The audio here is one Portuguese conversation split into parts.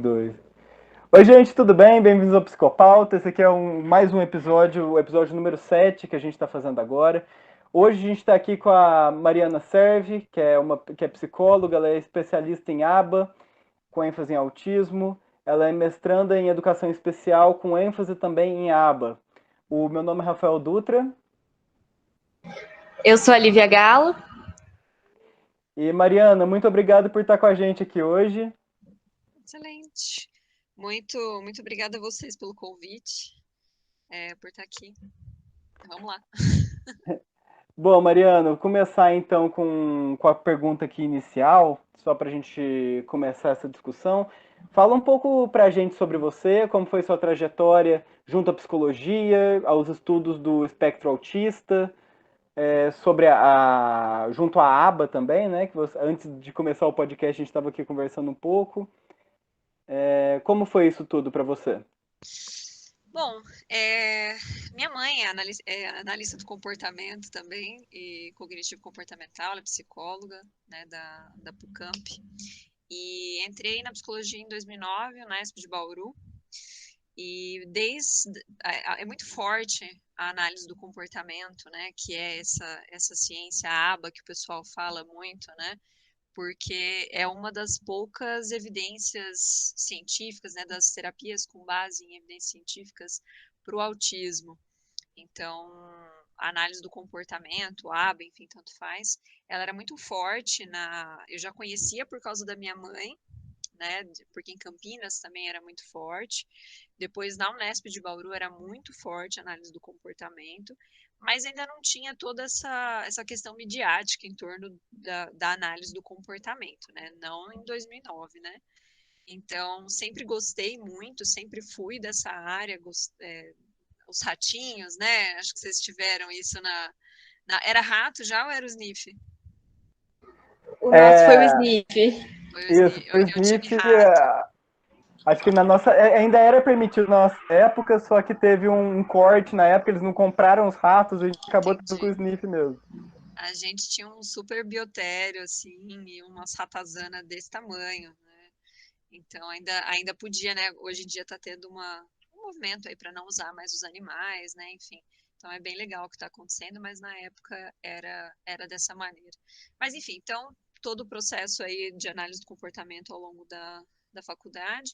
dois. Oi, gente, tudo bem? Bem-vindos ao Psicopauta. Esse aqui é mais um episódio, o episódio número 7 que a gente está fazendo agora. Hoje a gente está aqui com a Mariana Serve, que é psicóloga, ela é especialista em ABA, com ênfase em autismo. Ela é mestranda em educação especial, com ênfase também em ABA. O meu nome é Rafael Dutra. Eu sou a Lívia Galo. E Mariana, muito obrigado por estar com a gente aqui hoje. Excelente. Muito obrigada a vocês pelo convite, por estar aqui. Vamos lá. Bom, Mariana, vou começar então com a pergunta aqui inicial, só para a gente começar essa discussão. Fala um pouco para a gente sobre você, como foi sua trajetória junto à psicologia, aos estudos do espectro autista, junto à ABA também, né? Antes de começar o podcast a gente estava aqui conversando um pouco. Como foi isso tudo para você? Bom, minha mãe é analista do comportamento também e cognitivo comportamental, ela é psicóloga, né, da PUCamp. E entrei na psicologia em 2009, na UNESP de Bauru. E é muito forte a análise do comportamento, né, que é essa ciência ABA que o pessoal fala muito, né, porque é uma das poucas evidências científicas, né, das terapias com base em evidências científicas para o autismo. Então, a análise do comportamento, ABA, enfim, tanto faz, ela era muito forte eu já conhecia por causa da minha mãe, né, porque em Campinas também era muito forte. Depois, na Unesp de Bauru, era muito forte a análise do comportamento, mas ainda não tinha toda essa questão midiática em torno da análise do comportamento, né? Não em 2009, né? Então, sempre gostei muito, sempre fui dessa área, os ratinhos, né? Acho que vocês tiveram isso Era rato já ou era o Sniff? O nosso foi o É, Sniff. Foi o isso, Sniff. o Eu tive Sniff, rato. acho que na nossa. Ainda era permitido na nossa época, só que teve um corte na época, eles não compraram os ratos, a gente acabou tendo com o Entendi. Sniff mesmo. A gente tinha um super biotério, assim, e umas ratazanas desse tamanho, né? Então ainda podia, né? Hoje em dia está tendo um movimento aí para não usar mais os animais, né? Enfim. Então é bem legal o que está acontecendo, mas na época era dessa maneira. Mas enfim, então todo o processo aí de análise do comportamento ao longo da faculdade.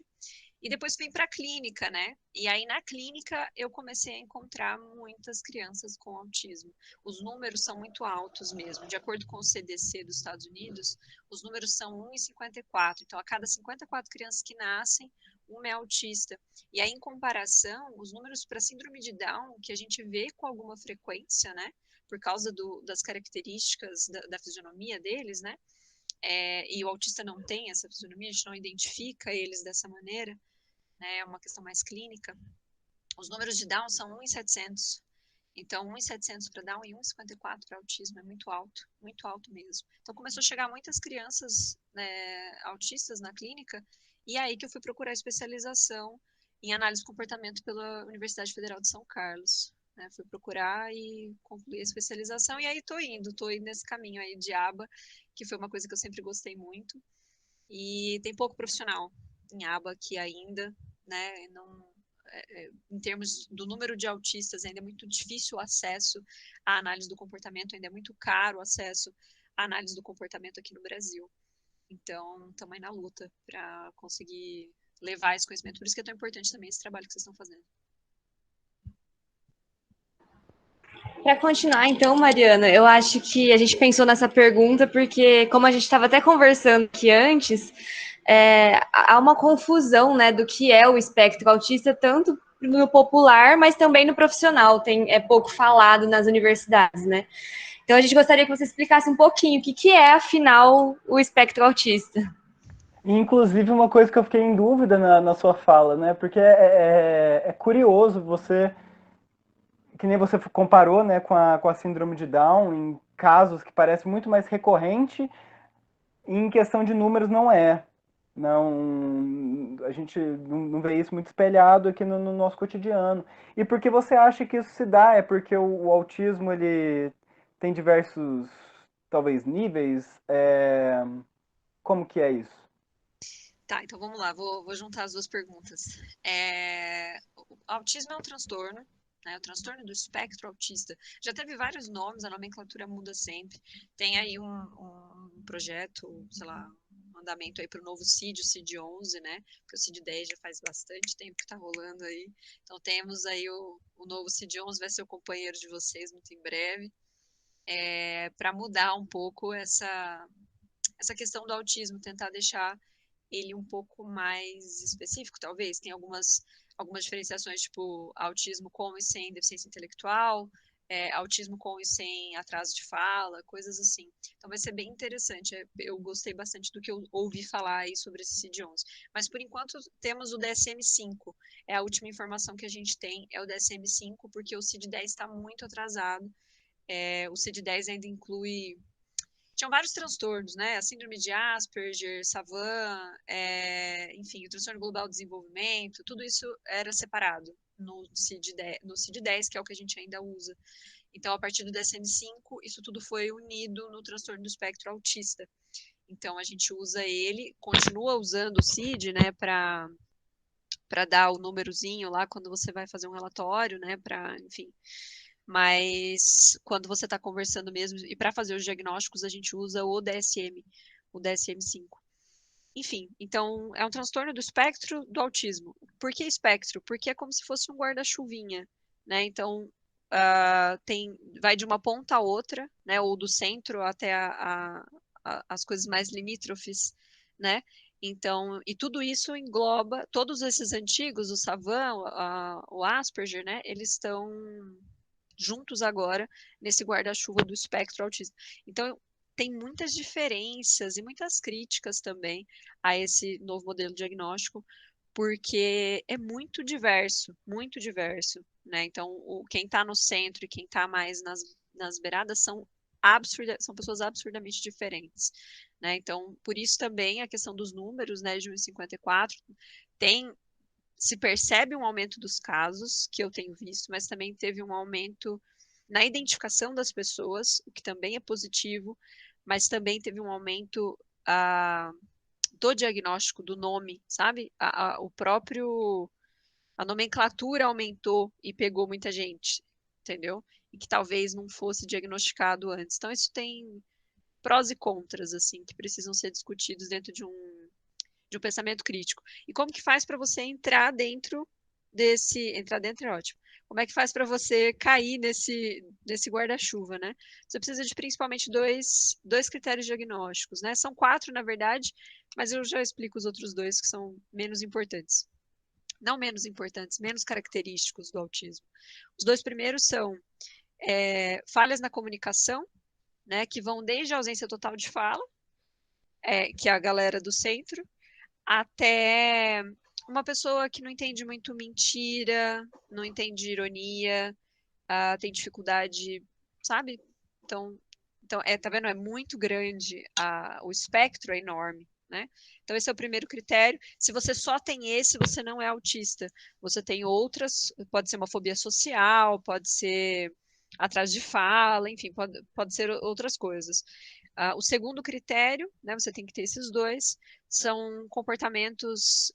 E depois vim para a clínica, né? E aí na clínica eu comecei a encontrar muitas crianças com autismo. Os números são muito altos mesmo. De acordo com o CDC dos Estados Unidos, os números são 1 em 54. Então, a cada 54 crianças que nascem, uma é autista. E aí, em comparação, os números para síndrome de Down, que a gente vê com alguma frequência, né? Por causa das características da fisionomia deles, né? E o autista não tem essa fisionomia, a gente não identifica eles dessa maneira, né, é uma questão mais clínica. Os números de Down são 1 em 700. Então, 1 em 700 para Down e 1 em 54 para autismo é muito alto mesmo. Então, começou a chegar muitas crianças, né, autistas na clínica, e é aí que eu fui procurar especialização em análise de comportamento pela Universidade Federal de São Carlos. Né, fui procurar e concluí a especialização, e aí estou indo nesse caminho aí de aba, que foi uma coisa que eu sempre gostei muito. E tem pouco profissional em aba aqui ainda, né? Não, em termos do número de autistas, ainda é muito difícil o acesso à análise do comportamento, ainda é muito caro o acesso à análise do comportamento aqui no Brasil. Então, estamos aí na luta para conseguir levar esse conhecimento. Por isso que é tão importante também esse trabalho que vocês estão fazendo. Para continuar, então, Mariana, eu acho que a gente pensou nessa pergunta porque, como a gente estava até conversando aqui antes, há uma confusão, né, do que é o espectro autista, tanto no popular, mas também no profissional. É pouco falado nas universidades, né? Então, a gente gostaria que você explicasse um pouquinho o que é, afinal, o espectro autista. Inclusive, uma coisa que eu fiquei em dúvida na sua fala, né? Porque é curioso você, que nem você comparou, né, com a síndrome de Down, em casos que parece muito mais recorrente, e em questão de números não é. Não, a gente não vê isso muito espelhado aqui no nosso cotidiano. E por que você acha que isso se dá? É porque o autismo ele tem diversos, talvez, níveis? Como que é isso? Tá, então vamos lá, vou juntar as duas perguntas. O autismo é um transtorno, né? O transtorno do espectro autista. Já teve vários nomes, a nomenclatura muda sempre. Tem aí um projeto, sei lá, um andamento aí para o novo CID, o CID-11, né? Porque o CID-10 já faz bastante tempo que está rolando aí. Então temos aí o novo CID-11, vai ser o companheiro de vocês muito em breve, para mudar um pouco essa questão do autismo, tentar deixar ele um pouco mais específico, talvez. Tem algumas diferenciações, tipo autismo com e sem deficiência intelectual, autismo com e sem atraso de fala, coisas assim. Então vai ser bem interessante. Eu gostei bastante do que eu ouvi falar aí sobre esse CID-11. Mas por enquanto temos o DSM-5. É a última informação que a gente tem, é o DSM-5, porque o CID-10 está muito atrasado. O CID-10 ainda inclui... Tinham vários transtornos, né? A síndrome de Asperger, Savant, enfim, o transtorno global do desenvolvimento, tudo isso era separado no CID-10, que é o que a gente ainda usa. Então, a partir do DSM-5, isso tudo foi unido no transtorno do espectro autista. Então, a gente usa ele, continua usando o CID, né, para dar o númerozinho lá quando você vai fazer um relatório, né, para, enfim... Mas quando você está conversando mesmo, e para fazer os diagnósticos, a gente usa o DSM, o DSM-5. Enfim, então é um transtorno do espectro do autismo. Por que espectro? Porque é como se fosse um guarda-chuvinha, né? Então, vai de uma ponta a outra, né? Ou do centro até as coisas mais limítrofes, né? Então, e tudo isso engloba, todos esses antigos, o Savant, o Asperger, né? Eles estão juntos agora nesse guarda-chuva do espectro autista. Então, tem muitas diferenças e muitas críticas também a esse novo modelo diagnóstico, porque é muito diverso, né? Então, quem está no centro e quem está mais nas beiradas são pessoas absurdamente diferentes, né? Então, por isso também a questão dos números, né, de 1,54 se percebe um aumento dos casos, que eu tenho visto, mas também teve um aumento na identificação das pessoas, o que também é positivo, mas também teve um aumento do diagnóstico, do nome, sabe? A nomenclatura aumentou e pegou muita gente, entendeu? E que talvez não fosse diagnosticado antes. Então, isso tem prós e contras, assim, que precisam ser discutidos dentro de um pensamento crítico. E como que faz para você entrar dentro é ótimo. Como é que faz para você cair nesse guarda-chuva, né? Você precisa de principalmente dois critérios diagnósticos, né? São 4, na verdade, mas eu já explico os outros 2 que são menos importantes. Não menos importantes, menos característicos do autismo. Os 2 primeiros são falhas na comunicação, né? Que vão desde a ausência total de fala, que é a galera do centro, até uma pessoa que não entende muito mentira, não entende ironia, tem dificuldade, sabe? Então tá vendo? É muito grande, o espectro é enorme, né? Então esse é o primeiro critério. Se você só tem esse, você não é autista. Você tem outras, pode ser uma fobia social, pode ser atraso de fala, enfim, pode ser outras coisas. O segundo critério, né, você tem que ter esses 2, são comportamentos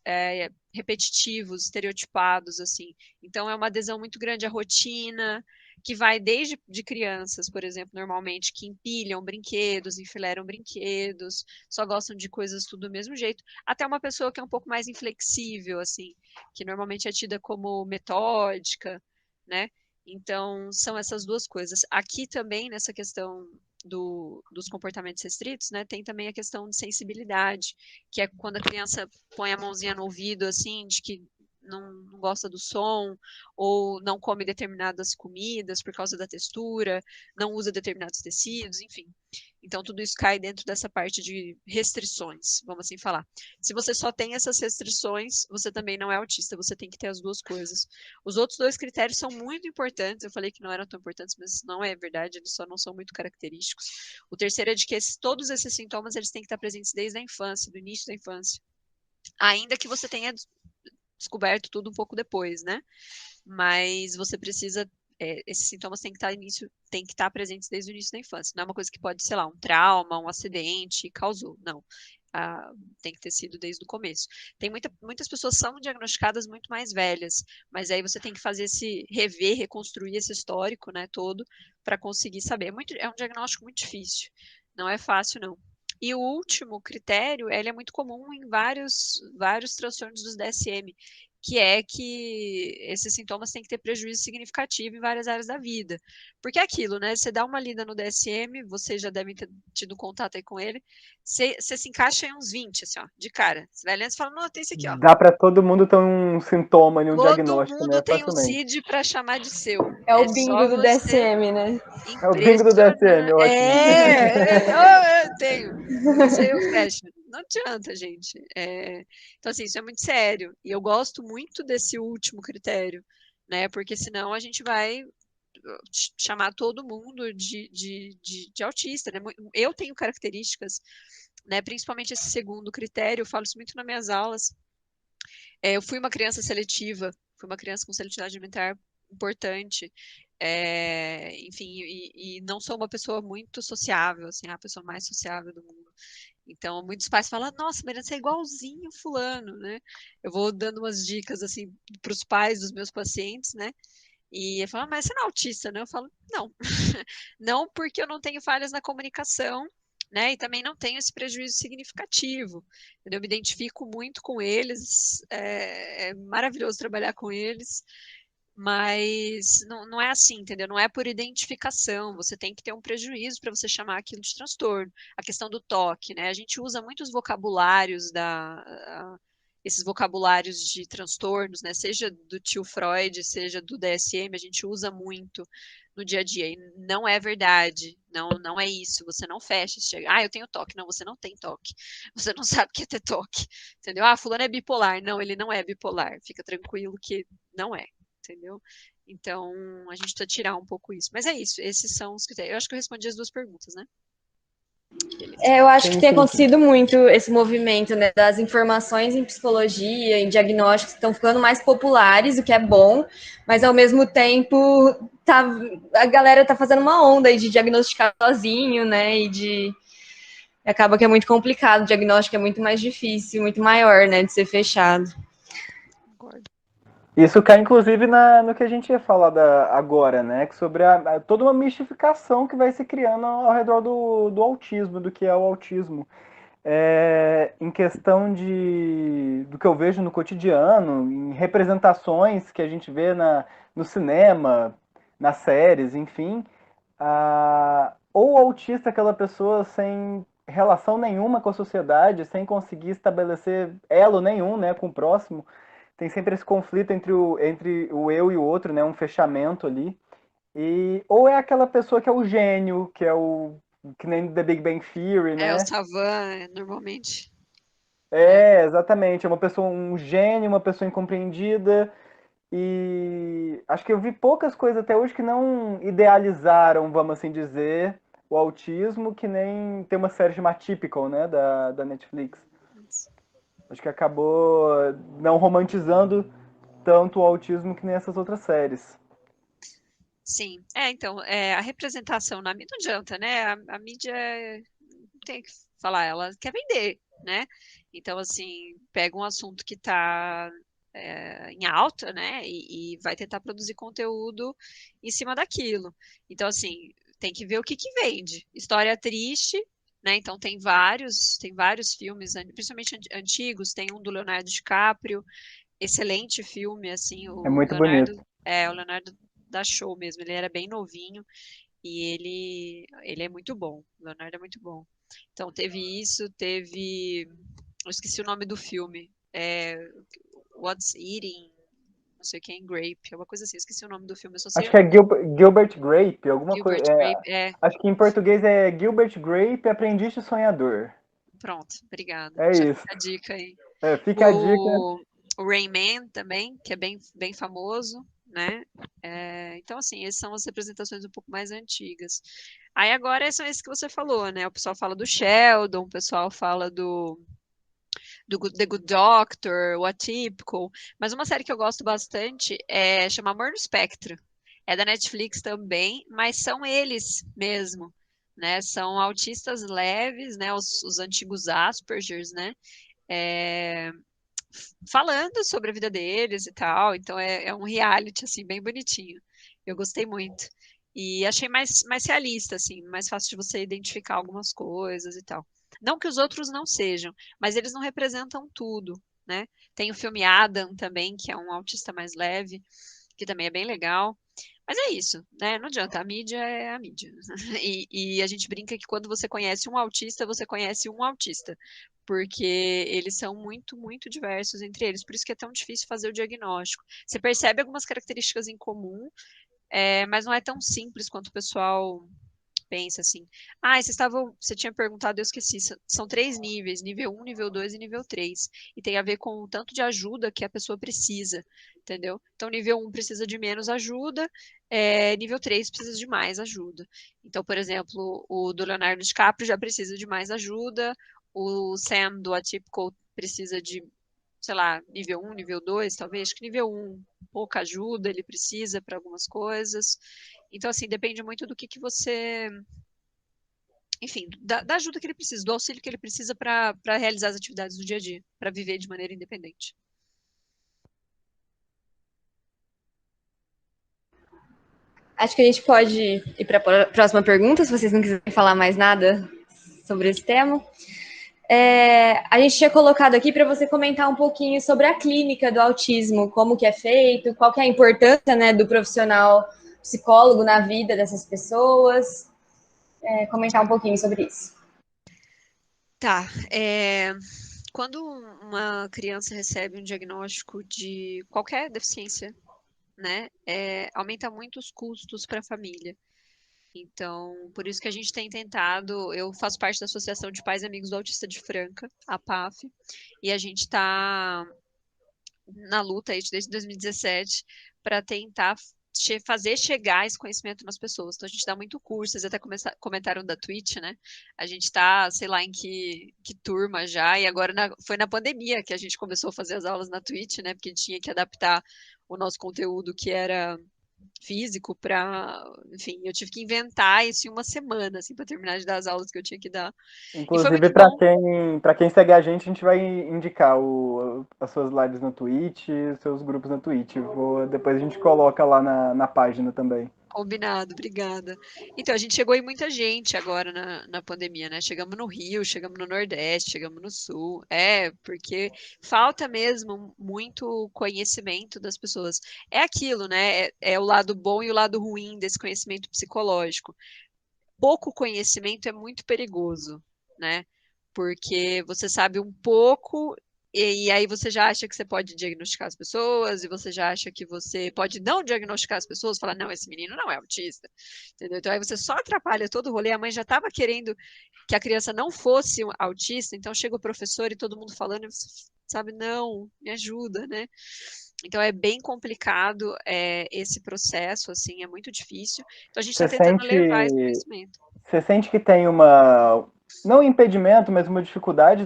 repetitivos, estereotipados, assim. Então, é uma adesão muito grande à rotina, que vai desde de crianças, por exemplo, normalmente, que empilham brinquedos, enfileiram brinquedos, só gostam de coisas tudo do mesmo jeito, até uma pessoa que é um pouco mais inflexível, assim, que normalmente é tida como metódica, né? Então, são essas 2 coisas. Aqui também, nessa questão dos comportamentos restritos, né, tem também a questão de sensibilidade, que é quando a criança põe a mãozinha no ouvido, assim, de que não gosta do som, ou não come determinadas comidas por causa da textura, não usa determinados tecidos, enfim. Então, tudo isso cai dentro dessa parte de restrições, vamos assim falar. Se você só tem essas restrições, você também não é autista, você tem que ter as 2 coisas. Os outros 2 critérios são muito importantes, eu falei que não eram tão importantes, mas não é verdade, eles só não são muito característicos. O terceiro é de que todos esses sintomas eles têm que estar presentes desde a infância, do início da infância. Ainda que você tenha descoberto tudo um pouco depois, né? Mas você precisa, esses sintomas têm que estar presentes desde o início da infância. Não é uma coisa que pode, sei lá, um trauma, um acidente causou, não. tem que ter sido desde o começo. Muitas pessoas são diagnosticadas muito mais velhas, mas aí você tem que fazer reconstruir esse histórico, né, todo, para conseguir saber. É um diagnóstico muito difícil, não é fácil, não. E o último critério, ele é muito comum em vários transtornos dos DSM, que é que esses sintomas têm que ter prejuízo significativo em várias áreas da vida. Porque é aquilo, né? Você dá uma lida no DSM, vocês já devem ter tido contato aí com ele, você se encaixa em uns 20, assim, ó, de cara. Você vai lendo e fala, não, tem esse aqui, ó. Dá para todo mundo ter um sintoma e um Todo diagnóstico, mundo né? tem um Facilmente. CID para chamar de seu. É o É bingo só do você DSM, né? É o bingo do DSM, impressionar. ótimo. Eu tenho. Isso aí eu fecho. Não adianta, gente. Então, assim, isso é muito sério. E eu gosto muito desse último critério, né? Porque senão a gente vai chamar todo mundo de autista, né? Eu tenho características, né? Principalmente esse segundo critério, eu falo isso muito nas minhas aulas. Eu fui uma criança seletiva, fui uma criança com seletividade alimentar importante, enfim, e não sou uma pessoa muito sociável, assim, a pessoa mais sociável do mundo. Então, muitos pais falam, nossa, Mariana, você é igualzinho fulano, né? Eu vou dando umas dicas, assim, para os pais dos meus pacientes, né? E ele fala, mas você não é autista, né? Eu falo, não. Não porque eu não tenho falhas na comunicação, né? E também não tenho esse prejuízo significativo. Eu me identifico muito com eles, é maravilhoso trabalhar com eles, mas não é assim, entendeu? Não é por identificação, você tem que ter um prejuízo para você chamar aquilo de transtorno. A questão do toque, né? A gente usa muitos vocabulários esses vocabulários de transtornos, né? Seja do tio Freud, seja do DSM, a gente usa muito no dia a dia. E não é verdade, não é isso. Você não fecha, chega, eu tenho toque. Não, você não tem toque. Você não sabe o que é ter toque, entendeu? Fulano é bipolar. Não, ele não é bipolar. Fica tranquilo que não é, entendeu? Então, a gente precisa tirar um pouco isso. Mas é isso, esses são os critérios. Eu acho que eu respondi as duas perguntas, né? Eu acho que tem Sim. acontecido muito esse movimento, né, das informações em psicologia, em diagnósticos, que estão ficando mais populares, o que é bom, mas ao mesmo tempo a galera tá fazendo uma onda aí de diagnosticar sozinho, né, acaba que é muito complicado, o diagnóstico é muito mais difícil, muito maior, né, de ser fechado. Concordo. Isso cai, inclusive, no que a gente ia falar agora, né? Sobre toda uma mistificação que vai se criando ao redor do autismo, do que é o autismo. Em questão do que eu vejo no cotidiano, em representações que a gente vê no cinema, nas séries, enfim. Ou o autista é aquela pessoa sem relação nenhuma com a sociedade, sem conseguir estabelecer elo nenhum, né, com o próximo. Tem sempre esse conflito entre o eu e o outro, né, um fechamento ali. Ou é aquela pessoa que é o gênio, que nem The Big Bang Theory, O né? Savan, normalmente. Exatamente. É uma pessoa, um gênio, uma pessoa incompreendida. E acho que eu vi poucas coisas até hoje que não idealizaram, vamos assim dizer, o autismo, que nem tem uma série chamada Typical, né, da Netflix. Acho que acabou não romantizando tanto o autismo que nem essas outras séries. Sim, então, a representação na mídia não adianta, né? A mídia não tem o que falar, ela quer vender, né? Então, assim, pega um assunto que está em alta, né? E vai tentar produzir conteúdo em cima daquilo. Então, assim, tem que ver o que vende. História triste, né? Então, tem vários filmes, principalmente antigos, tem um do Leonardo DiCaprio, excelente filme, assim, É muito bonito. O Leonardo dá show mesmo, ele era bem novinho e ele é muito bom, o Leonardo é muito bom. Então teve isso, eu esqueci o nome do filme, What's Eating, não sei quem, Grape, alguma coisa assim, eu esqueci o nome do filme, eu só sei Acho o que é nome. Gilbert Grape, alguma coisa. Gilbert Grape, Acho que em português é Gilbert Grape, Aprendiz de Sonhador. pronto, obrigada, É já isso. fica a dica aí. Fica a dica. O Rain Man também, que é bem famoso, né? Então, assim, essas são as representações um pouco mais antigas. Aí agora são esses que você falou, né? O pessoal fala do Sheldon, o pessoal fala do The Good Doctor, o Atypical, mas uma série que eu gosto bastante chama Amor no Espectro. É da Netflix também, mas são eles mesmo, né? São autistas leves, né? Os antigos Aspergers, né? Falando sobre a vida deles e tal. Então é um reality, assim, bem bonitinho. Eu gostei muito. E achei mais realista, assim, mais fácil de você identificar algumas coisas e tal. Não que os outros não sejam, mas eles não representam tudo, né? Tem o filme Adam também, que é um autista mais leve, que também é bem legal. Mas é isso, né? Não adianta, a mídia é a mídia. E a gente brinca que quando você conhece um autista, você conhece um autista. Porque eles são muito diversos entre eles. Por isso que é tão difícil fazer o diagnóstico. Você percebe algumas características em comum, mas não é tão simples quanto o pessoal pensa assim. Ah, você tinha perguntado, eu esqueci. São 3 níveis: nível 1, nível 2 e nível 3. E tem a ver com o tanto de ajuda que a pessoa precisa, entendeu? Então, nível 1 precisa de menos ajuda, nível 3 precisa de mais ajuda. Então, por exemplo, o do Leonardo DiCaprio já precisa de mais ajuda, o Sam do Atypical precisa de, sei lá, nível 1, nível 2, talvez. Acho que nível 1, pouca ajuda ele precisa para algumas coisas. Então, assim, depende muito do que você. Enfim, da ajuda que ele precisa, do auxílio que ele precisa para realizar as atividades do dia a dia, para viver de maneira independente. Acho que a gente pode ir para a próxima pergunta, se vocês não quiserem falar mais nada sobre esse tema. A gente tinha colocado aqui para você comentar um pouquinho sobre a clínica do autismo, como que é feito, qual que é a importância, né, do profissional psicólogo na vida dessas pessoas. Comentar um pouquinho sobre isso. Tá. Quando uma criança recebe um diagnóstico de qualquer deficiência, né, aumenta muito os custos para a família. Então, por isso que a gente tem tentado. Eu faço parte da Associação de Pais e Amigos do Autista de Franca, a PAF, e a gente está na luta aí desde 2017 para tentar fazer chegar esse conhecimento nas pessoas. Então a gente dá muito curso, vocês até comentaram da Twitch, né? A gente está, sei lá, em que turma já, e agora foi na pandemia que a gente começou a fazer as aulas na Twitch, né? Porque tinha que adaptar o nosso conteúdo que era físico para, enfim, eu tive que inventar isso em uma semana, assim, para terminar de dar as aulas que eu tinha que dar. E foi Inclusive, muito bom. para quem segue a gente vai indicar as suas lives no Twitch, os seus grupos no Twitch. Depois a gente coloca lá na página também. Combinado, obrigada. Então, a gente chegou em muita gente agora na pandemia, né? Chegamos no Rio, chegamos no Nordeste, chegamos no Sul. Porque falta mesmo muito conhecimento das pessoas. É aquilo, né? É o lado bom e o lado ruim desse conhecimento psicológico. Pouco conhecimento é muito perigoso, né? Porque você sabe um pouco e aí você já acha que você pode diagnosticar as pessoas e você já acha que você pode não diagnosticar as pessoas, falar, não, esse menino não é autista, entendeu? Então aí você só atrapalha todo o rolê, a mãe já estava querendo que a criança não fosse autista, então chega o professor e todo mundo falando, e você sabe, não, me ajuda, né? Então é bem complicado esse processo, assim, é muito difícil. Então a gente está Você tentando sente, levar esse conhecimento. você sente que tem uma, não um impedimento, mas uma dificuldade,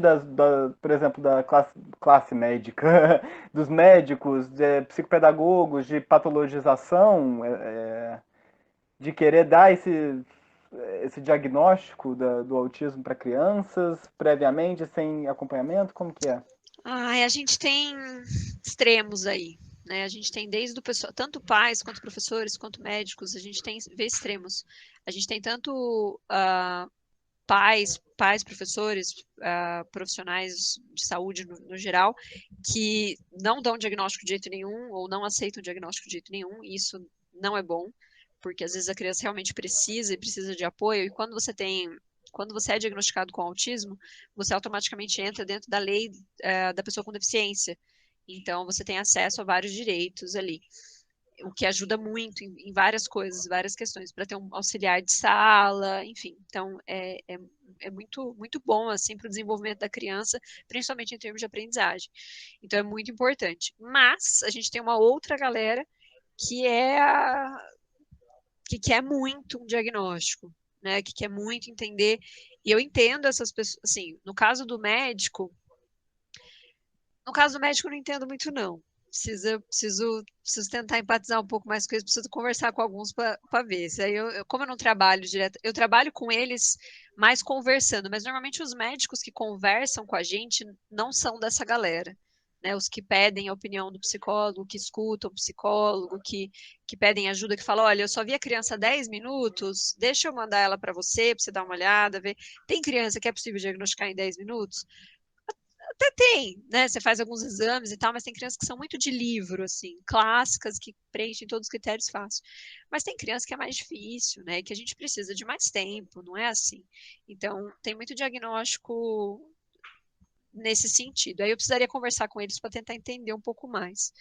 por exemplo, da classe médica, dos médicos, de psicopedagogos, de patologização, de querer dar esse diagnóstico do autismo para crianças previamente, sem acompanhamento? Como que é? A gente tem extremos aí, né? A gente tem desde o pessoal, tanto pais quanto professores, quanto médicos, a gente vê extremos. A gente tem tanto pais, professores, profissionais de saúde no geral, que não dão diagnóstico de jeito nenhum ou não aceitam diagnóstico de jeito nenhum, e isso não é bom, porque às vezes a criança realmente precisa e precisa de apoio, e quando você é diagnosticado com autismo, você automaticamente entra dentro da lei da pessoa com deficiência. Então, você tem acesso a vários direitos ali, o que ajuda muito em várias coisas, várias questões, para ter um auxiliar de sala, enfim. Então, é muito bom assim para o desenvolvimento da criança, principalmente em termos de aprendizagem. Então, é muito importante. Mas a gente tem uma outra galera que que quer muito um diagnóstico, né? Que quer muito entender. E eu entendo essas pessoas, assim, no caso do médico, eu não entendo muito não. Preciso tentar empatizar um pouco mais com eles, preciso conversar com alguns para ver. Isso aí como eu não trabalho direto, eu trabalho com eles mais conversando, mas normalmente os médicos que conversam com a gente não são dessa galera, né? Os que pedem a opinião do psicólogo, que escutam o psicólogo, que pedem ajuda, que falam, olha, eu só vi a criança 10 minutos, deixa eu mandar ela para você dar uma olhada, ver. Tem criança que é possível diagnosticar em 10 minutos? Até tem, né? Você faz alguns exames e tal, mas tem crianças que são muito de livro, assim, clássicas, que preenchem todos os critérios fácil. Mas tem criança que é mais difícil, né? Que a gente precisa de mais tempo, não é assim? Então, tem muito diagnóstico nesse sentido. Aí eu precisaria conversar com eles para tentar entender um pouco mais.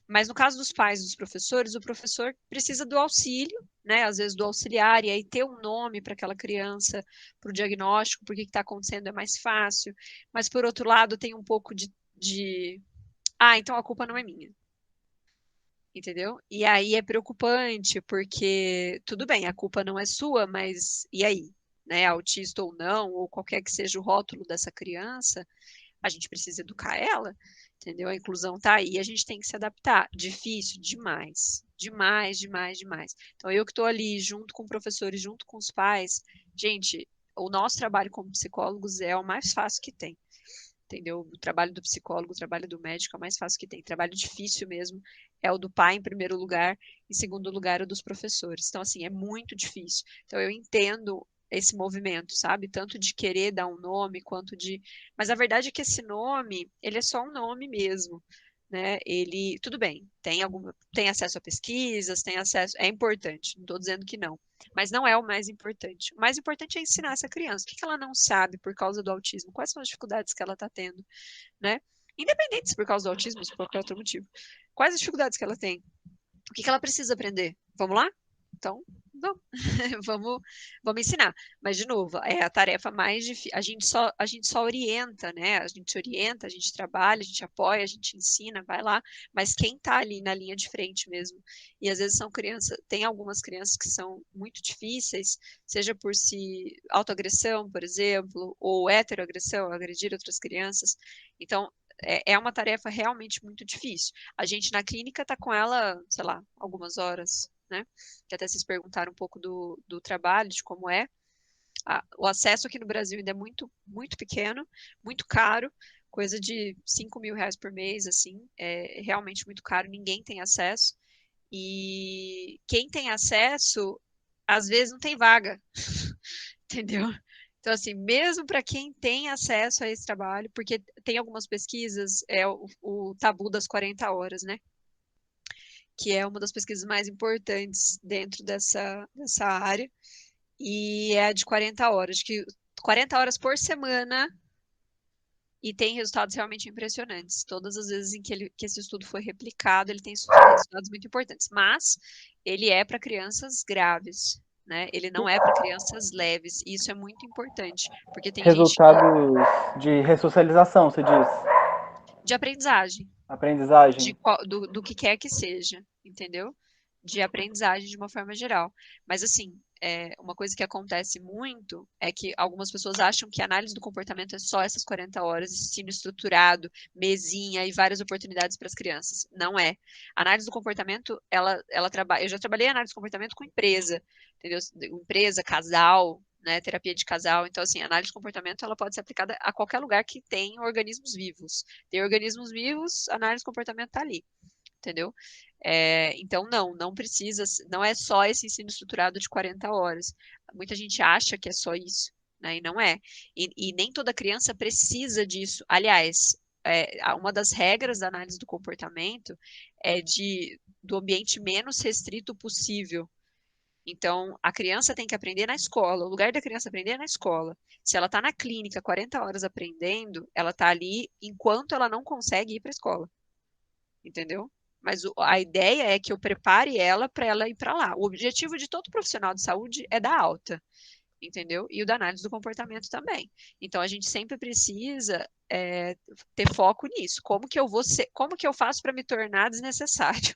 Mas no caso dos pais e dos professores, o professor precisa do auxílio, né? Às vezes do auxiliar, e aí ter um nome para aquela criança, para o diagnóstico, porque o que está acontecendo é mais fácil. Mas por outro lado, tem um pouco então a culpa não é minha. Entendeu? E aí é preocupante, porque tudo bem, a culpa não é sua, mas e aí? Né? Autista ou não, ou qualquer que seja o rótulo dessa criança, a gente precisa educar ela, entendeu? A inclusão tá aí, a gente tem que se adaptar. Difícil demais, demais, demais, demais. Então eu que estou ali junto com professores, junto com os pais, gente, o nosso trabalho como psicólogos é o mais fácil que tem. Entendeu? O trabalho do psicólogo, o trabalho do médico é o mais fácil que tem. Trabalho difícil mesmo é o do pai em primeiro lugar, em segundo lugar o dos professores. Então, assim, é muito difícil. Então, eu entendo esse movimento, sabe? Tanto de querer dar um nome, quanto de... Mas a verdade é que esse nome, ele é só um nome mesmo, né? Ele, tudo bem, tem acesso a pesquisas, tem acesso... É importante, não estou dizendo que não. Mas não é o mais importante. O mais importante é ensinar essa criança. O que ela não sabe por causa do autismo? Quais são as dificuldades que ela está tendo, né? Independente se por causa do autismo ou se por qualquer outro motivo. Quais as dificuldades que ela tem? O que ela precisa aprender? Vamos lá? Então, vamos. vamos ensinar. Mas, de novo, é a tarefa mais difícil. A gente só orienta, né? A gente orienta, a gente trabalha, a gente apoia, a gente ensina, vai lá. Mas quem está ali na linha de frente mesmo? E às vezes são crianças, tem algumas crianças que são muito difíceis, seja por si autoagressão, por exemplo, ou heteroagressão, agredir outras crianças. Então, é uma tarefa realmente muito difícil. A gente na clínica está com ela, sei lá, algumas horas, né? Que até vocês perguntaram um pouco do trabalho, de como é. O acesso aqui no Brasil ainda é muito, muito pequeno, muito caro, coisa de 5 mil reais por mês, assim, é realmente muito caro, ninguém tem acesso. E quem tem acesso, às vezes não tem vaga, entendeu? Então, assim, mesmo para quem tem acesso a esse trabalho, porque tem algumas pesquisas, é o tabu das 40 horas, né? Que é uma das pesquisas mais importantes dentro dessa área, e é a de 40 horas, que 40 horas por semana, e tem resultados realmente impressionantes. Todas as vezes em que esse estudo foi replicado, ele tem resultados muito importantes, mas ele é para crianças graves, né? Ele não é para crianças leves, e isso é muito importante, porque tem gente Resultados de ressocialização, você diz? de aprendizagem, Aprendizagem. do que quer que seja, entendeu? De aprendizagem de uma forma geral. Mas, assim, uma coisa que acontece muito é que algumas pessoas acham que a análise do comportamento é só essas 40 horas, ensino estruturado, mesinha e várias oportunidades para as crianças. Não é. A análise do comportamento, ela trabalha. Eu já trabalhei em análise do comportamento com empresa, entendeu? Empresa, casal, né, terapia de casal. Então, assim, a análise de comportamento ela pode ser aplicada a qualquer lugar que tem organismos vivos. Tem organismos vivos, a análise de comportamento está ali, entendeu? Então, não precisa, não é só esse ensino estruturado de 40 horas. Muita gente acha que é só isso, né? E não é. E nem toda criança precisa disso. Aliás, uma das regras da análise do comportamento é do ambiente menos restrito possível. Então, a criança tem que aprender na escola. O lugar da criança aprender é na escola. Se ela está na clínica 40 horas aprendendo, ela está ali enquanto ela não consegue ir para a escola. Entendeu? Mas a ideia é que eu prepare ela para ela ir para lá. O objetivo de todo profissional de saúde é dar alta, entendeu? E o da análise do comportamento também. Então a gente sempre precisa ter foco nisso. Como que eu faço para me tornar desnecessário?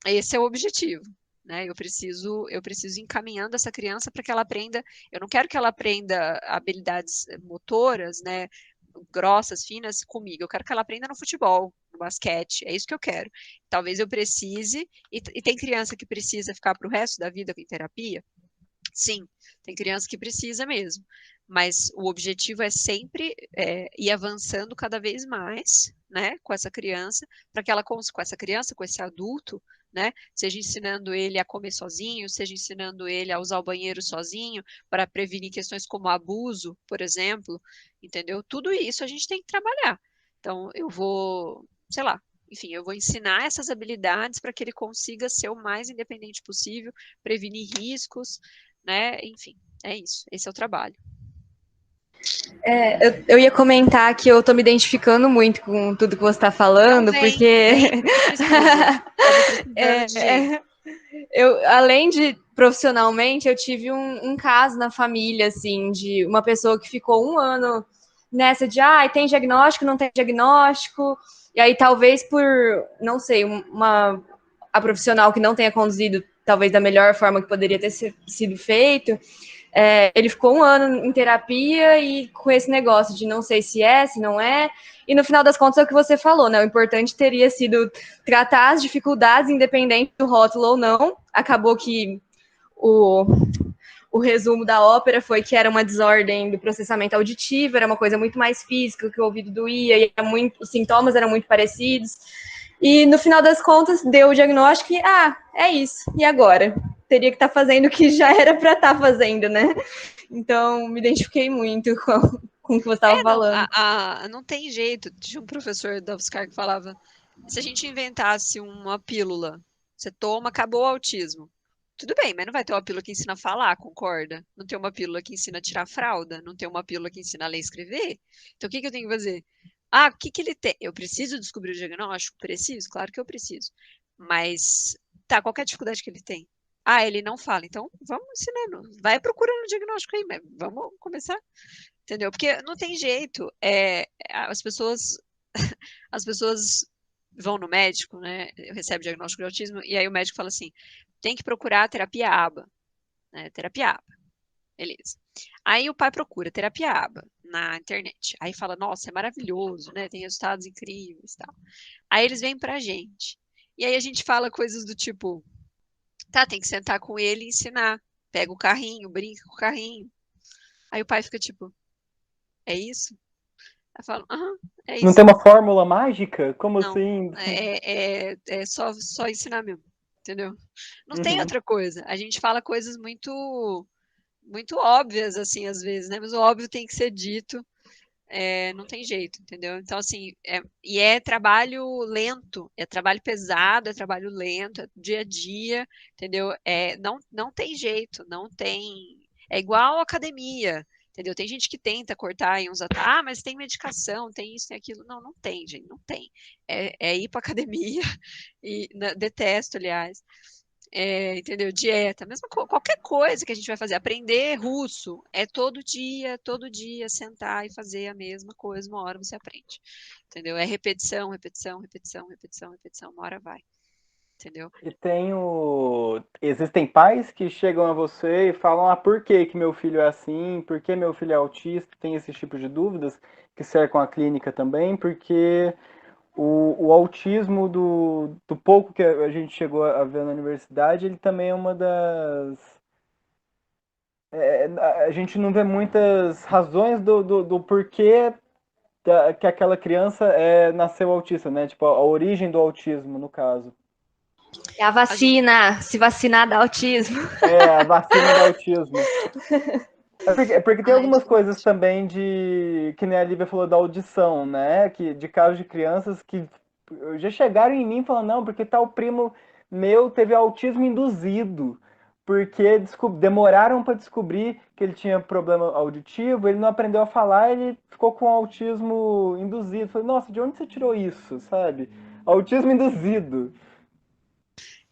Esse é o objetivo. Né? Eu preciso ir encaminhando essa criança para que ela aprenda. Eu não quero que ela aprenda habilidades motoras, né? Grossas, finas comigo. Eu quero que ela aprenda no futebol, no basquete, é isso que eu quero. Talvez eu precise, e tem criança que precisa ficar para o resto da vida em terapia? Sim, tem criança que precisa mesmo, mas o objetivo é sempre ir avançando cada vez mais, né, com essa criança, para que ela, com essa criança, com esse adulto, né, seja ensinando ele a comer sozinho, seja ensinando ele a usar o banheiro sozinho, para prevenir questões como abuso, por exemplo, entendeu? Tudo isso a gente tem que trabalhar. Então, eu vou, sei lá, enfim, eu vou ensinar essas habilidades para que ele consiga ser o mais independente possível, prevenir riscos, né? Enfim, é isso. Esse é o trabalho. Eu ia comentar que eu tô me identificando muito com tudo que você tá falando, Então porque porque precisa. Estamos precisando de gente. eu, além de profissionalmente, eu tive um caso na família, assim, de uma pessoa que ficou um ano nessa de, tem diagnóstico, não tem diagnóstico, e aí talvez por, não sei, a profissional que não tenha conduzido talvez da melhor forma que poderia ter sido feito, ele ficou um ano em terapia e com esse negócio de não sei se é, se não é, e no final das contas é o que você falou, né? O importante teria sido tratar as dificuldades, independente do rótulo ou não. Acabou que o resumo da ópera foi que era uma desordem do processamento auditivo, era uma coisa muito mais física, que o ouvido doía, e os sintomas eram muito parecidos. E no final das contas, deu o diagnóstico e, é isso. E agora? Teria que estar fazendo o que já era para estar fazendo, né? Então, me identifiquei muito com o que você estava falando. Não tem jeito. Tinha um professor da UFSCar que falava: se a gente inventasse uma pílula, você toma, acabou o autismo. Tudo bem, mas não vai ter uma pílula que ensina a falar, concorda? Não tem uma pílula que ensina a tirar fralda, não tem uma pílula que ensina a ler e escrever. Então, o que eu tenho que fazer? O que ele tem? Eu preciso descobrir o diagnóstico? Preciso? Claro que eu preciso. Mas, tá, qual que é a dificuldade que ele tem? Ele não fala. Então, vamos ensinando. Vai procurando o diagnóstico aí, mas vamos começar. Entendeu? Porque não tem jeito. As pessoas vão no médico, né? Recebe diagnóstico de autismo, e aí o médico fala assim: tem que procurar terapia ABA, né? Terapia ABA. Beleza. Aí o pai procura terapia ABA na internet. Aí fala: nossa, é maravilhoso, né? Tem resultados incríveis e tal. Aí eles vêm pra gente. E aí a gente fala coisas do tipo: tá, tem que sentar com ele e ensinar. Pega o carrinho, brinca com o carrinho. Aí o pai fica tipo: é isso? Aí fala: aham, é Não isso. tem uma fórmula mágica? Como Não, assim? é só ensinar mesmo, entendeu? Não tem Uhum. outra coisa. A gente fala coisas muito óbvias, assim, às vezes, né? Mas o óbvio tem que ser dito, não tem jeito, entendeu? Então, assim, e é trabalho lento, é trabalho pesado, é trabalho lento, é dia a dia, entendeu? Não tem jeito, não tem. É igual academia, entendeu? Tem gente que tenta cortar em uns mas tem medicação, tem isso, tem aquilo. Não, não tem, gente, não tem. É ir para academia, e detesto, aliás. Entendeu? Dieta, mesmo qualquer coisa que a gente vai fazer, aprender russo é todo dia sentar e fazer a mesma coisa, uma hora você aprende, entendeu? É repetição, repetição, repetição, repetição, repetição, uma hora vai, entendeu? E existem pais que chegam a você e falam, por que que meu filho é assim? Por que meu filho é autista? Tem esse tipo de dúvidas que cercam a clínica também, porque o autismo do pouco que a gente chegou a ver na universidade, ele também é uma das... a gente não vê muitas razões do porquê que aquela criança nasceu autista, né? Tipo, a origem do autismo, no caso. É a vacina, se vacinar dá autismo. A vacina do autismo. É porque tem algumas coisas Gente. também que nem a Lívia falou da audição, né? De casos de crianças que já chegaram em mim falando, não, porque tal primo meu teve autismo induzido. Porque demoraram para descobrir que ele tinha problema auditivo, ele não aprendeu a falar, ele ficou com autismo induzido. Falei, nossa, de onde você tirou isso, sabe? Autismo induzido.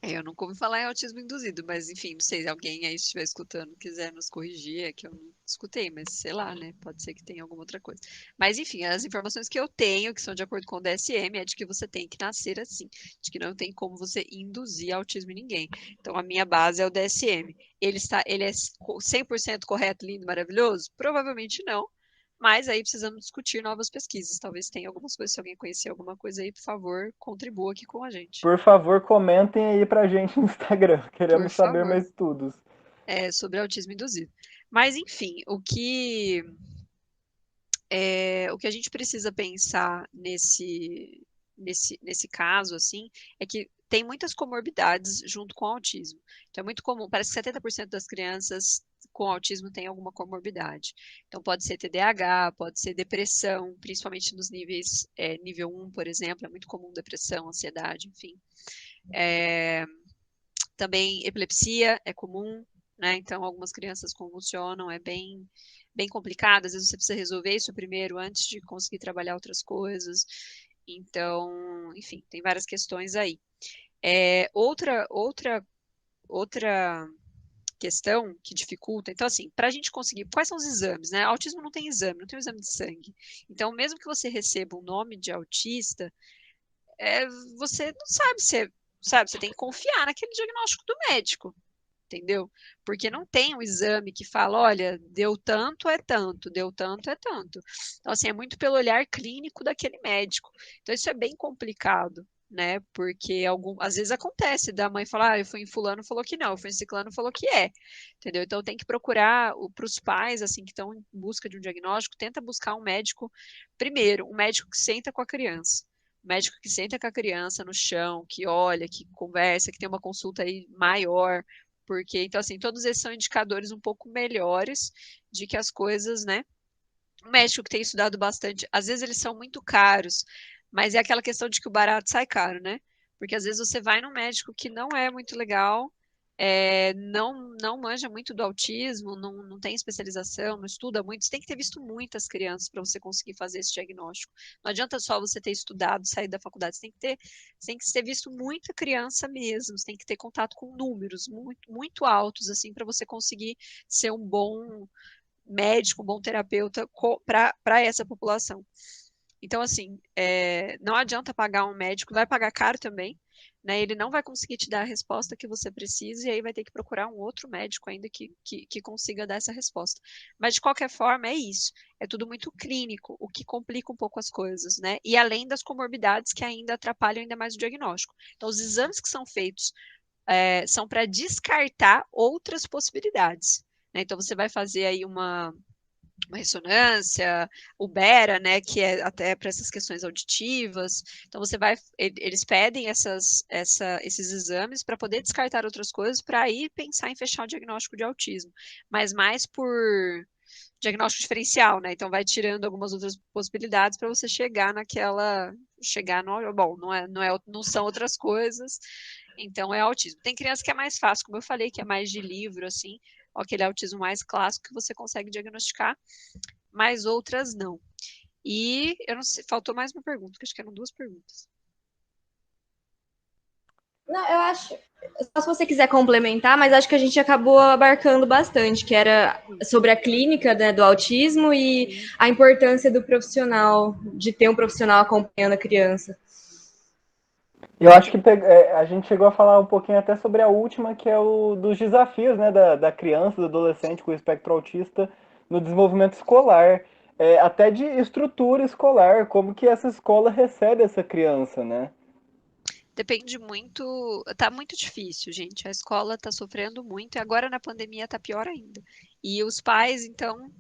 Eu nunca ouvi falar em autismo induzido, mas enfim, não sei se alguém aí estiver escutando quiser nos corrigir, é que eu não escutei, mas sei lá, né? Pode ser que tenha alguma outra coisa. Mas enfim, as informações que eu tenho, que são de acordo com o DSM, é de que você tem que nascer assim, de que não tem como você induzir autismo em ninguém. Então a minha base é o DSM. Ele é 100% correto, lindo, maravilhoso? Provavelmente não, mas aí precisamos discutir novas pesquisas. Talvez tenha algumas coisas, se alguém conhecer alguma coisa aí, por favor, contribua aqui com a gente. Por favor, comentem aí pra gente no Instagram. Por Queremos saber favor. mais estudos. Sobre autismo induzido. Mas, enfim, o que a gente precisa pensar nesse caso, assim, é que tem muitas comorbidades junto com o autismo. Então, é muito comum, parece que 70% das crianças com autismo têm alguma comorbidade. Então, pode ser TDAH, pode ser depressão, principalmente nos níveis, nível 1, por exemplo, é muito comum depressão, ansiedade, enfim. Também epilepsia é comum, né? Então, algumas crianças convulsionam, é bem complicado. Às vezes você precisa resolver isso primeiro antes de conseguir trabalhar outras coisas. Então, enfim, tem várias questões aí. Outra questão que dificulta. Então, assim, para a gente conseguir, quais são os exames, né? Autismo não tem exame, não tem um exame de sangue. Então, mesmo que você receba um nome de autista, você não sabe se sabe, você tem que confiar naquele diagnóstico do médico, entendeu? Porque não tem um exame que fala, olha, deu tanto é tanto, deu tanto é tanto. Então, assim, é muito pelo olhar clínico daquele médico. Então, isso é bem complicado, né? Porque às vezes acontece da mãe falar, eu fui em fulano, falou que não, eu fui em ciclano, falou que é, entendeu? Então, tem que procurar, para os pais, assim, que estão em busca de um diagnóstico, tenta buscar um médico, primeiro, um médico que senta com a criança. Um médico que senta com a criança no chão, que olha, que conversa, que tem uma consulta aí maior, porque, então, assim, todos esses são indicadores um pouco melhores de que as coisas, né? O médico que tem estudado bastante, às vezes eles são muito caros, mas é aquela questão de que o barato sai caro, né? Porque às vezes você vai num médico que não é muito legal, não manja muito do autismo, não tem especialização, não estuda muito, você tem que ter visto muitas crianças para você conseguir fazer esse diagnóstico. Não adianta só você ter estudado, sair da faculdade, você tem que ter visto muita criança mesmo, você tem que ter contato com números muito, muito altos, assim, para você conseguir ser um bom médico, um bom terapeuta para essa população. Então, assim, não adianta pagar um médico, vai pagar caro também, né? Ele não vai conseguir te dar a resposta que você precisa, e aí vai ter que procurar um outro médico ainda que consiga dar essa resposta. Mas, de qualquer forma, é isso. É tudo muito clínico, o que complica um pouco as coisas, né? E além das comorbidades que ainda atrapalham ainda mais o diagnóstico. Então, os exames que são feitos são para descartar outras possibilidades, né? Então, você vai fazer aí uma ressonância, o Bera, né, que é até para essas questões auditivas. Então eles pedem esses exames para poder descartar outras coisas, para aí pensar em fechar o diagnóstico de autismo, mas mais por diagnóstico diferencial, né? Então vai tirando algumas outras possibilidades para você chegar no, bom, não são outras coisas. Então é autismo. Tem criança que é mais fácil, como eu falei, que é mais de livro, assim, aquele autismo mais clássico que você consegue diagnosticar, mas outras não. E eu não sei, faltou mais uma pergunta, que acho que eram 2 perguntas. Não, eu acho. Só se você quiser complementar, mas acho que a gente acabou abarcando bastante, que era sobre a clínica, né, do autismo e a importância do profissional, de ter um profissional acompanhando a criança. Eu acho que a gente chegou a falar um pouquinho até sobre a última, que é o dos desafios, né, da criança, do adolescente com espectro autista no desenvolvimento escolar, até de estrutura escolar, como que essa escola recebe essa criança, né? Depende muito, tá muito difícil, gente. A escola tá sofrendo muito e agora na pandemia tá pior ainda. E os pais, então,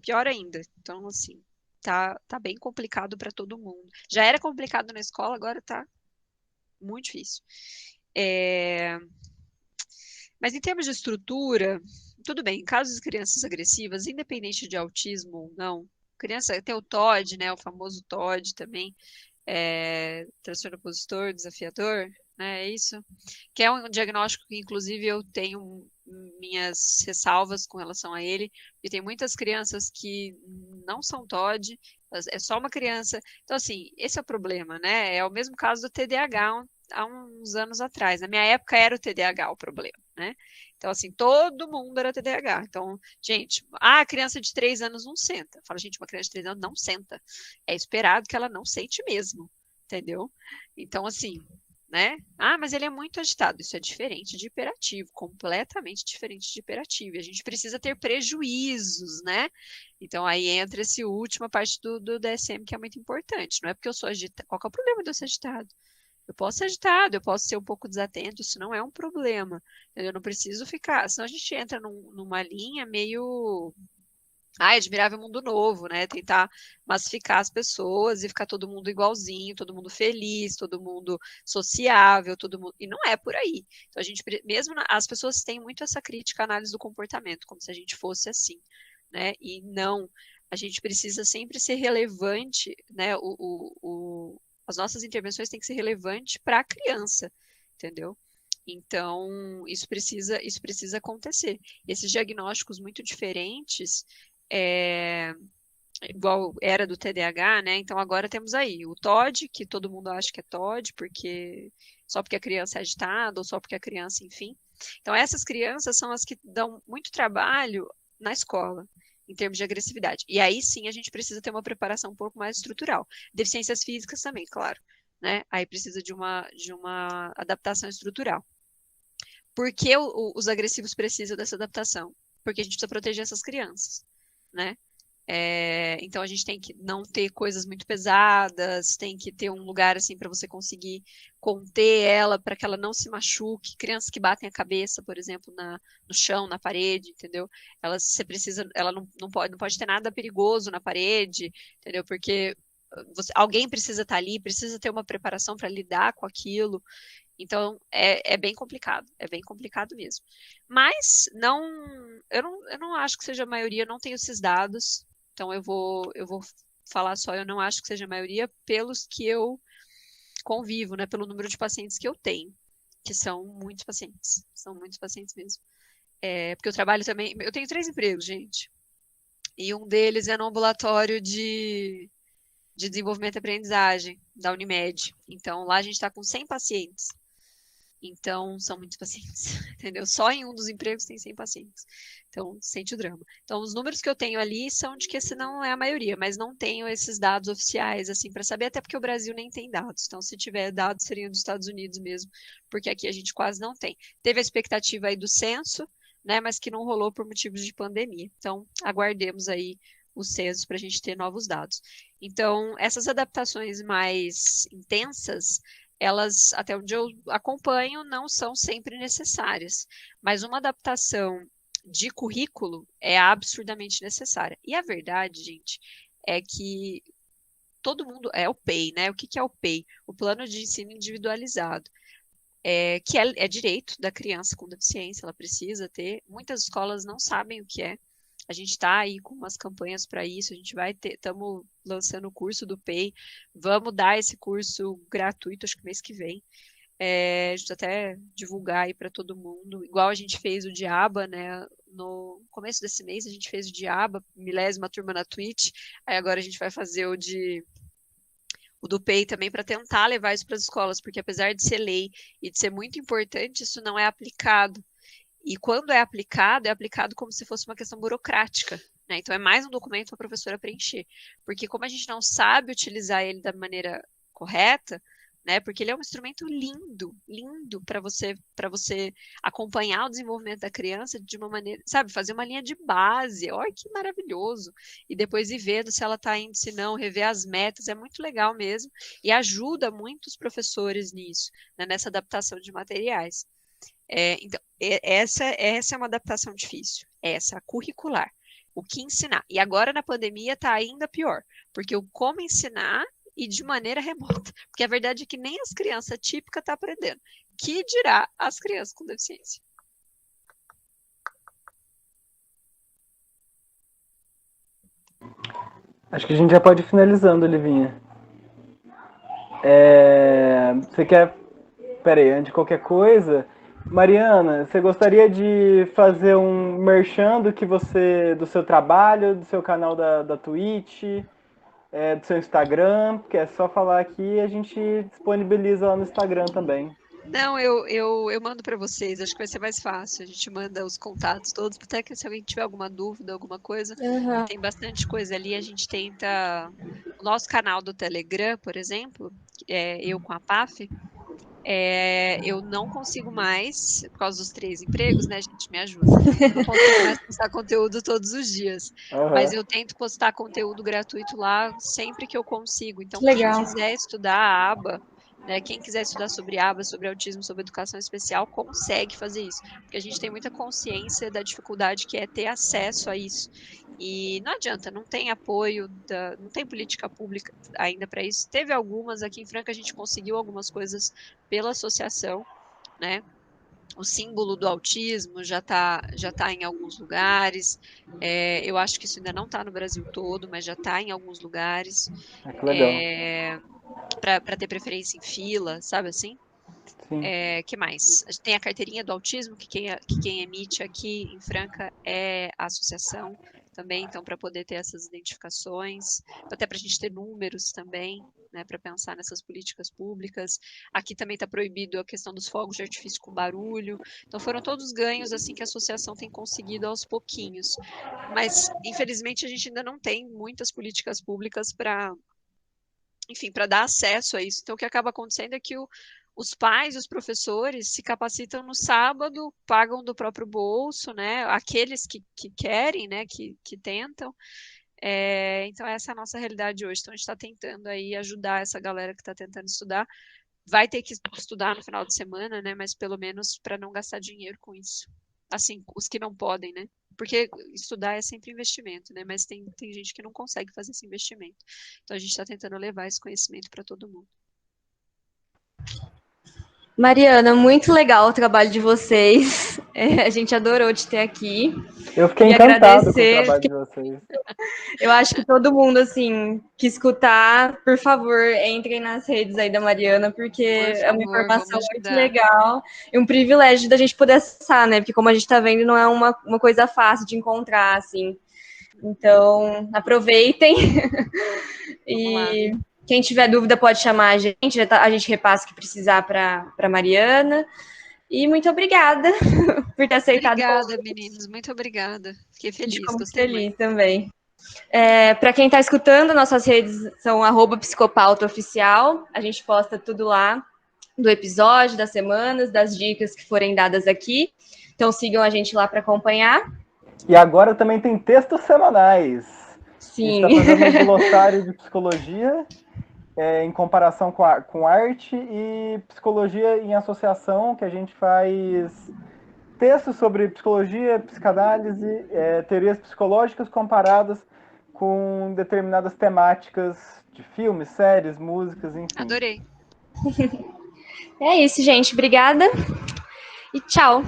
pior ainda. Então, assim, tá bem complicado para todo mundo. Já era complicado na escola, agora tá muito difícil. Mas em termos de estrutura, tudo bem. Em casos de crianças agressivas, independente de autismo ou não, criança tem o TOD, né? O famoso TOD também, transtorno opositor, desafiador, né? É isso. Que é um diagnóstico que, inclusive, eu tenho minhas ressalvas com relação a ele. E tem muitas crianças que não são TOD, é só uma criança. Então, assim, esse é o problema, né? É o mesmo caso do TDAH há uns anos atrás. Na minha época era o TDAH o problema, né? Então, assim, todo mundo era TDAH. Então, gente, a criança de 3 anos não senta. Fala, gente, uma criança de 3 anos não senta. É esperado que ela não sente mesmo, entendeu? Então, assim, né? Ah, mas ele é muito agitado. Isso é diferente de hiperativo, completamente diferente de hiperativo. E a gente precisa ter prejuízos, né? Então aí entra essa última parte do DSM que é muito importante. Não é porque eu sou agitado. Qual que é o problema de eu ser agitado? Eu posso ser agitado, eu posso ser um pouco desatento, isso não é um problema. Eu não preciso ficar. Senão a gente entra numa linha meio. Admirável mundo novo, né? Tentar massificar as pessoas e ficar todo mundo igualzinho, todo mundo feliz, todo mundo sociável, todo mundo. E não é por aí. Então a gente, mesmo as pessoas têm muito essa crítica à análise do comportamento, como se a gente fosse assim, né? E não, a gente precisa sempre ser relevante, né? As nossas intervenções têm que ser relevantes para a criança, entendeu? Então, isso precisa acontecer. Esses diagnósticos muito diferentes, igual era do TDAH, né? Então agora temos aí o TOD, que todo mundo acha que é TOD, só porque a criança é agitada, ou só porque a criança, enfim. Então essas crianças são as que dão muito trabalho na escola, em termos de agressividade. E aí sim a gente precisa ter uma preparação um pouco mais estrutural. Deficiências físicas também, claro, né? Aí precisa de uma adaptação estrutural. Por que os agressivos precisam dessa adaptação? Porque a gente precisa proteger essas crianças, né? Então a gente tem que não ter coisas muito pesadas, tem que ter um lugar assim para você conseguir conter ela, para que ela não se machuque. Crianças que batem a cabeça, por exemplo, no chão, na parede, entendeu? Ela não pode ter nada perigoso na parede, entendeu? Porque alguém precisa estar ali, precisa ter uma preparação para lidar com aquilo. Então, é bem complicado mesmo. Mas eu não acho que seja a maioria, não tenho esses dados, então eu vou falar só, eu não acho que seja a maioria pelos que eu convivo, né, pelo número de pacientes que eu tenho, que são muitos pacientes mesmo. Porque eu trabalho também, eu tenho 3 empregos, gente, e um deles é no ambulatório de desenvolvimento e aprendizagem da Unimed. Então, lá a gente está com 100 pacientes. Então, são muitos pacientes, entendeu? Só em um dos empregos tem 100 pacientes. Então, sente o drama. Então, os números que eu tenho ali são de que esse não é a maioria, mas não tenho esses dados oficiais, assim, para saber, até porque o Brasil nem tem dados. Então, se tiver dados, seriam dos Estados Unidos mesmo, porque aqui a gente quase não tem. Teve a expectativa aí do censo, né, mas que não rolou por motivos de pandemia. Então, aguardemos aí o censo para a gente ter novos dados. Então, essas adaptações mais intensas, elas, até onde eu acompanho, não são sempre necessárias. Mas uma adaptação de currículo é absurdamente necessária. E a verdade, gente, é que todo mundo é o PEI, né? O que é o PEI? O Plano de Ensino Individualizado. Que é direito da criança com deficiência, ela precisa ter. Muitas escolas não sabem o que é. A gente está aí com umas campanhas para isso, a gente estamos lançando o curso do PEI, vamos dar esse curso gratuito, acho que mês que vem. A gente até divulgar aí para todo mundo, igual a gente fez o Diaba, né? No começo desse mês a gente fez o Diaba, 1000ª turma na Twitch, aí agora a gente vai fazer o do PEI também para tentar levar isso para as escolas, porque apesar de ser lei e de ser muito importante, isso não é aplicado. E quando é aplicado como se fosse uma questão burocrática, né? Então é mais um documento para a professora preencher. Porque como a gente não sabe utilizar ele da maneira correta, né? Porque ele é um instrumento lindo para você acompanhar o desenvolvimento da criança de uma maneira, sabe, fazer uma linha de base. Olha que maravilhoso. E depois ir vendo se ela está indo, se não, rever as metas, é muito legal mesmo. E ajuda muitos professores nisso, né? Nessa adaptação de materiais. Então, essa é uma adaptação difícil, essa curricular, o que ensinar. E agora na pandemia está ainda pior, porque o como ensinar e de maneira remota. Porque a verdade é que nem as crianças típicas estão aprendendo. Que dirá as crianças com deficiência? Acho que a gente já pode ir finalizando, Livinha. Você quer... Peraí, antes de qualquer coisa... Mariana, você gostaria de fazer um merchan do seu trabalho, do seu canal da Twitch, do seu Instagram, porque é só falar aqui e a gente disponibiliza lá no Instagram também. Não, eu mando para vocês, acho que vai ser mais fácil. A gente manda os contatos todos, até que se alguém tiver alguma dúvida, alguma coisa, tem bastante coisa ali. A gente tenta. O nosso canal do Telegram, por exemplo, eu com a PAF, Eu não consigo mais, por causa dos 3 empregos, né, gente, me ajuda. Não consigo mais postar conteúdo todos os dias, mas eu tento postar conteúdo gratuito lá sempre que eu consigo. Então, quem Legal. quiser estudar a aba, né, quem quiser estudar sobre aba, sobre autismo, sobre educação especial, consegue fazer isso, porque a gente tem muita consciência da dificuldade que é ter acesso a isso. E não adianta, não tem apoio, não tem política pública ainda para isso. Teve algumas, aqui em Franca a gente conseguiu algumas coisas pela associação, né? O símbolo do autismo já tá em alguns lugares. Eu acho que isso ainda não está no Brasil todo, mas já está em alguns lugares. Que legal. Para ter preferência em fila, sabe assim? Sim. Que mais? Tem a carteirinha do autismo, que quem emite aqui em Franca é a associação também, então, para poder ter essas identificações, até para a gente ter números também, né, para pensar nessas políticas públicas. Aqui também está proibido a questão dos fogos de artifício com barulho. Então, foram todos ganhos assim que a associação tem conseguido aos pouquinhos. Mas, infelizmente, a gente ainda não tem muitas políticas públicas para, enfim, para dar acesso a isso. Então, o que acaba acontecendo é que os pais, os professores se capacitam no sábado, pagam do próprio bolso, né? Aqueles que querem, né? Que tentam. Então, essa é a nossa realidade hoje. Então, a gente está tentando aí ajudar essa galera que está tentando estudar. Vai ter que estudar no final de semana, né? Mas pelo menos para não gastar dinheiro com isso. Assim, os que não podem, né? Porque estudar é sempre investimento, né? Mas tem gente que não consegue fazer esse investimento. Então, a gente está tentando levar esse conhecimento para todo mundo. Mariana, muito legal o trabalho de vocês. A gente adorou te ter aqui. Eu fiquei encantado com o trabalho de vocês. Eu acho que todo mundo, assim, que escutar, por favor, entrem nas redes aí da Mariana, porque é uma informação muito legal e um privilégio da gente poder acessar, né? Porque como a gente tá vendo, não é uma coisa fácil de encontrar, assim. Então, aproveitem. E quem tiver dúvida pode chamar a gente repassa o que precisar para Mariana. E muito obrigada por ter aceitado. Obrigada, meninos. Muito obrigada. Fiquei feliz. Gostei muito. Também. Para quem está escutando, nossas redes são @psicopautaoficial. A gente posta tudo lá do episódio, das semanas, das dicas que forem dadas aqui. Então sigam a gente lá para acompanhar. E agora também tem textos semanais. Sim. A gente está fazendo um glossário de psicologia em comparação com arte e psicologia em associação, que a gente faz textos sobre psicologia, psicanálise, teorias psicológicas comparadas com determinadas temáticas de filmes, séries, músicas, enfim. Adorei. É isso, gente. Obrigada e tchau.